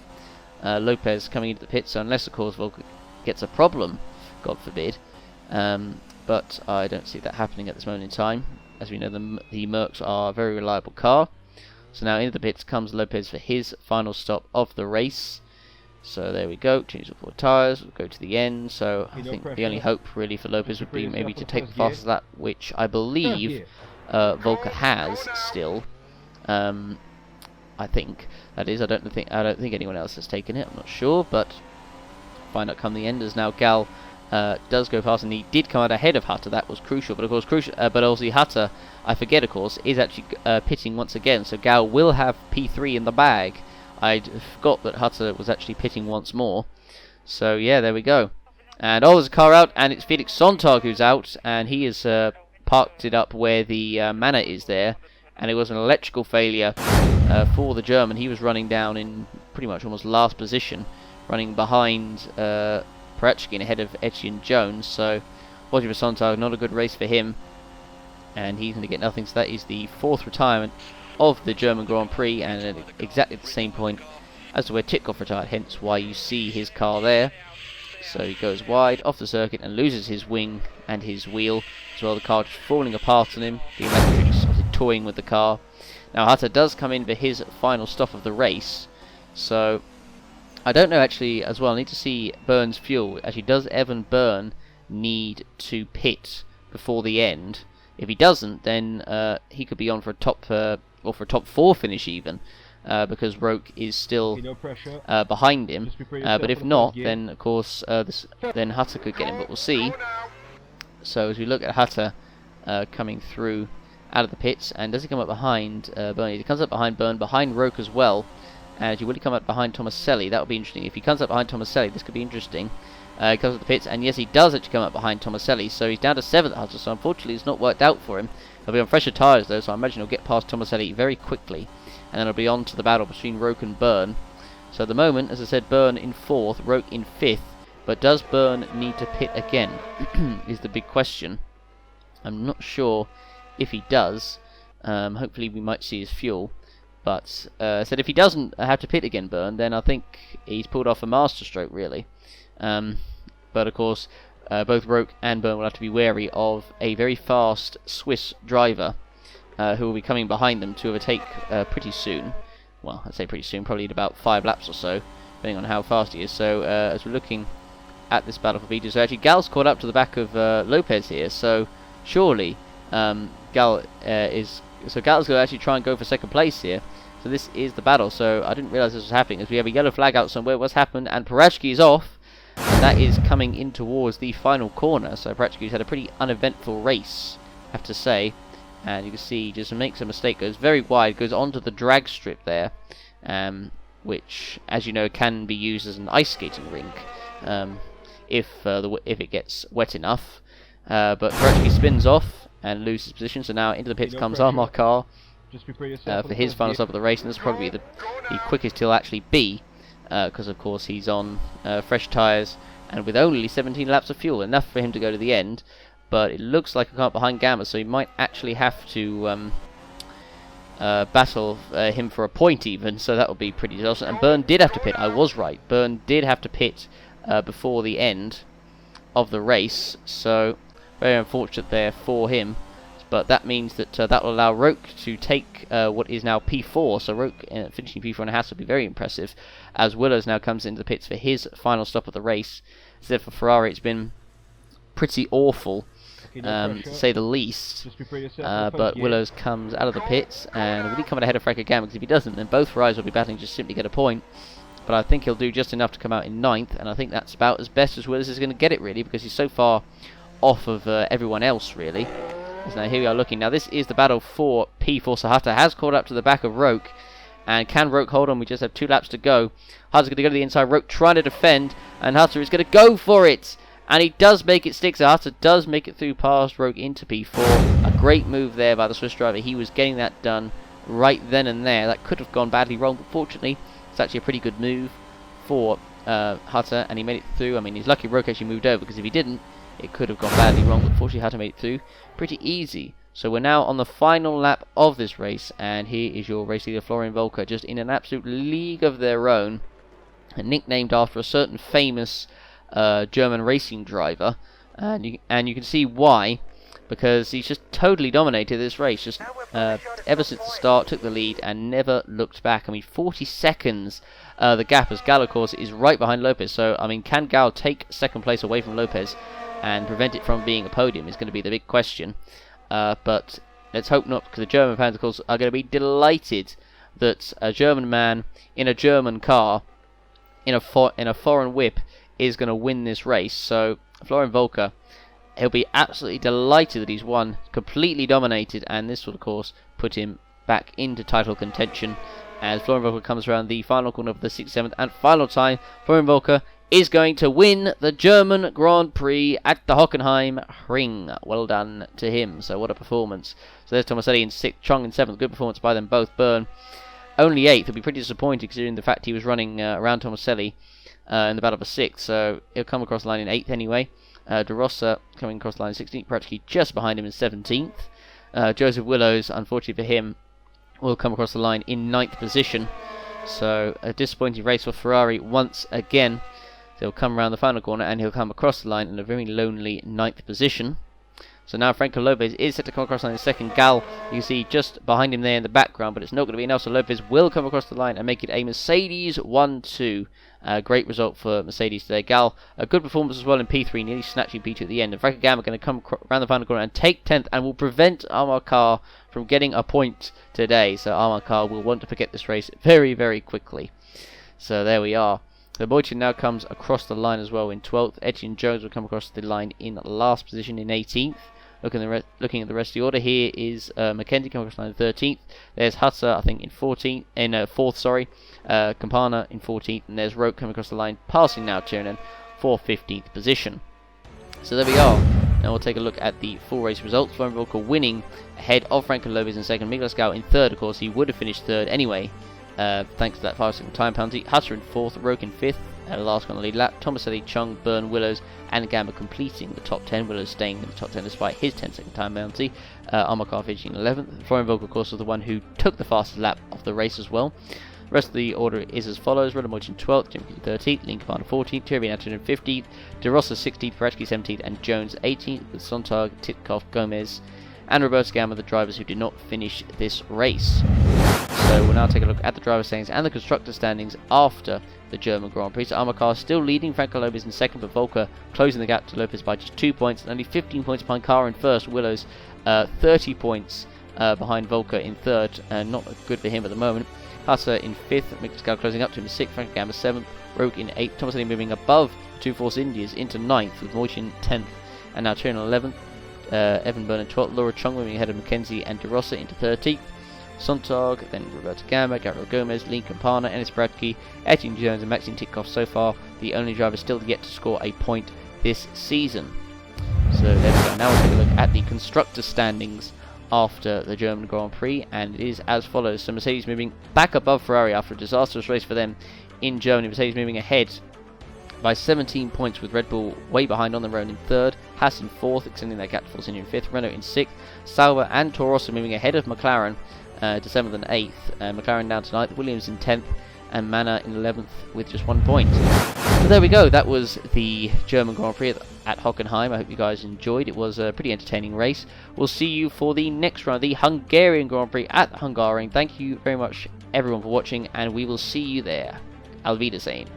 Lopez coming into the pit, so unless of course Volker gets a problem, God forbid, but I don't see that happening at this moment in time. As we know, the Mercs are a very reliable car. So now into the pits comes Lopez for his final stop of the race. So there we go, change the 4 tyres, we'll go to the end. So I think the only hope really for Lopez would be maybe to take the fastest lap, which I believe Volker has still. I I think that is. I don't think anyone else has taken it. I'm not sure, but find out come the end. As now Gal does go past, and he did come out ahead of Hutter. That was crucial, but of course but also Hutter, I forget, of course, is actually pitting once again. So Gal will have P3 in the bag. I forgot that Hutter was actually pitting once more. So yeah, there we go. And there's a car out, and it's Felix Sontag who's out, and he has parked it up where the Manor is there, and it was an electrical failure for the German. He was running down in pretty much almost last position, running behind Parachkin ahead of Etienne Jones. So Oliver Sontag, not a good race for him, and he's going to get nothing. So that is the 4th retirement of the German Grand Prix, and at exactly the same point as to where Titkoff retired, hence why you see his car there. So he goes wide off the circuit and loses his wing and his wheel as well. The car just falling apart on him. The electrics toying with the car. Now Hutter does come in for his final stop of the race. So I don't know actually as well. I need to see Byrne's fuel. Actually, does Evan Byrne need to pit before the end? If he doesn't, then he could be on for a top or for a top 4 finish even. Because Roke is still behind him, but if not, then of course then Hutter could get him, but we'll see. So as we look at Hutter coming through out of the pits, and does he come up behind Byrne? He comes up behind Byrne, behind Roke as well, and will he come up behind Tomaselli? That would be interesting. If he comes up behind Tomaselli, this could be interesting. He comes up the pits, and yes, he does actually come up behind Tomaselli, so he's down to 7th, Hutter, so unfortunately it's not worked out for him. He'll be on fresher tyres though, so I imagine he'll get past Tomaselli very quickly. And then it'll be on to the battle between Roke and Byrne. So at the moment, as I said, Byrne in 4th, Roke in 5th. But does Byrne need to pit again? Is the big question. I'm not sure if he does. Hopefully we might see his fuel. But said if he doesn't have to pit again, Byrne, then I think he's pulled off a masterstroke, really. But of course, both Roke and Byrne will have to be wary of a very fast Swiss driver. Who will be coming behind them to overtake pretty soon. Well, I'd say pretty soon, probably in about 5 laps or so, depending on how fast he is. So, as we're looking at this battle for P2, so actually Gal's caught up to the back of Lopez here, so surely Gal's going to actually try and go for 2nd place here. So this is the battle, so I didn't realise this was happening, as we have a yellow flag out somewhere. What's happened? And Parachki is off, and that is coming in towards the final corner. So Parachki's had a pretty uneventful race, I have to say. And you can see, just makes a mistake, goes very wide, goes onto the drag strip there, which, as you know, can be used as an ice skating rink if it gets wet enough. But Parachki spins off and loses position, so now into the pits comes Armar Carr for his final stop of the race, and this will probably be the quickest he'll actually be, because of course he's on fresh tyres and with only 17 laps of fuel, enough for him to go to the end. But it looks like a car behind Gamma, so he might actually have to battle him for a point even, so that would be pretty disastrous. And Byrne did have to pit, I was right. Byrne did have to pit before the end of the race, so very unfortunate there for him. But that means that that will allow Roke to take what is now P4, so Roke finishing P4 and a half would be very impressive, as Willers now comes into the pits for his final stop of the race. Instead for Ferrari, it's been pretty awful. To say the least, but Willows comes out of the pits, and will he come ahead of Frank again? Because if he doesn't, then both Ferraris will be battling just simply get a point. But I think he'll do just enough to come out in 9th, and I think that's about as best as Willows is going to get it, really, because he's so far off of everyone else, really. So now here we are looking. Now this is the battle for P4, so Hutter has caught up to the back of Roke, and can Roke hold on? We just have 2 laps to go. Hutter's going to go to the inside, Roke trying to defend, and Hutter is going to go for it! And he does make it stick, so Hutter does make it through past Roke into P4. A great move there by the Swiss driver. He was getting that done right then and there. That could have gone badly wrong, but fortunately, it's actually a pretty good move for Hutter, and he made it through. I mean, he's lucky Roke actually moved over, because if he didn't, it could have gone badly wrong, but fortunately Hutter made it through pretty easy. So we're now on the final lap of this race, and here is your race leader, Florian Volker, just in an absolute league of their own, and nicknamed after a certain famous German racing driver, and you can see why, because he's just totally dominated this race, just ever since the start, took the lead and never looked back. I mean, 40 seconds the gap, as Gal, of course, is right behind Lopez. So I mean, can Gal take 2nd place away from Lopez and prevent it from being a podium is going to be the big question. But let's hope not, because the German fans, of course, are going to be delighted that a German man in a German car in a foreign whip is going to win this race. So Florian Volker, he'll be absolutely delighted that he's won, completely dominated, and this will of course put him back into title contention as Florian Volker comes around the final corner of the 67th and final time. Florian Volker is going to win the German Grand Prix at the Hockenheim Ring. Well done to him. So what a performance. So there's Tomaselli in 6th, Chung in 7th. Good performance by them both. Byrne only 8th. He'll be pretty disappointed considering the fact he was running around Tomaselli in the battle for 6th. So he'll come across the line in 8th anyway. De Rossa coming across the line in 16th, practically just behind him in 17th. Joseph Willows, unfortunately for him, will come across the line in 9th position. So a disappointing race for Ferrari once again. He'll come around the final corner and he'll come across the line in a very lonely 9th position. So now Franco Lopez is set to come across the line in 2nd. Gal, you can see just behind him there in the background, but it's not going to be enough. So Lopez will come across the line and make it a Mercedes 1-2. Great result for Mercedes today. Gal, a good performance as well in P3, nearly snatching P2 at the end. And Franco Gamma going to come around the final corner and take 10th and will prevent Amar Kar from getting a point today. So Amar Kar will want to forget this race very, very quickly. So there we are. So Boychin now comes across the line as well in 12th. Etienne Jones will come across the line in last position in 18th. Looking at the rest of the order, here is Mackenzie coming across the line in 13th. There's Hutter, I think, in 4th. Sorry, Campana in 14th, and there's Roke coming across the line, passing now Tiernan for 15th position. So there we are. Now we'll take a look at the full race results. Florian Volker winning ahead of Franco Lopez in 2nd. Miguel Scout in 3rd. Of course, he would have finished 3rd anyway. Thanks to that 5-second time penalty. Hutter in 4th, Roke in 5th, last on the lead lap. Tomaselli, Chung, Byrne, Willows, and Gamba completing the top 10. Willows staying in the top 10 despite his 10-second time penalty. Amar Kar finishing 11th. Florian Volker, of course, was the one who took the fastest lap of the race as well. The rest of the order is as follows: Rodemoich in 12th, Jim 13th, Link Campana 14th, Thierry Anton in 15th, De Rossa 16th, Parachki 17th, and Jones 18th, with Sontag, Titkoff, Gomez, and Roberto Gamma, the drivers who did not finish this race. So we'll now take a look at the driver standings and the constructor standings after the German Grand Prix. So Amar Kar still leading, Franco Lopez in 2nd, but Volker closing the gap to Lopez by just 2 points, and only 15 points behind Kar in 1st. Willows 30 points behind Volker in 3rd, not good for him at the moment. Hutter in 5th, Miguel closing up to him in 6th, Franco Gamma 7th, Roke in 8th, Tomaselli moving above Two Force Indias into 9th, with Moichin 10th, and now Tiernan 11th. Evan Byrne in 12th, Laura Chung moving ahead of Mackenzie and De Rossa into 13th. Sontag, then Roberto Gamma, Gabriel Gomez, Link Campana, Ennis Bradke, Etienne Jones, and Maxime Titkoff so far the only driver still yet to score a point this season. So there we go. Now we'll take a look at the constructor standings after the German Grand Prix, and it is as follows. So Mercedes moving back above Ferrari after a disastrous race for them in Germany. Mercedes moving ahead by 17 points, with Red Bull way behind on their own in 3rd, Haas in 4th, extending their gap to Force India in 5th, Renault in 6th, Sauber and Toro Rosso moving ahead of McLaren to 7th and 8th, McLaren down to 9th, Williams in 10th, and Manor in 11th with just 1 point. So there we go, that was the German Grand Prix at Hockenheim. I hope you guys enjoyed. It was a pretty entertaining race. We'll see you for the next round, the Hungarian Grand Prix at Hungaroring. Thank you very much everyone for watching, and we will see you there. Auf Wiedersehen.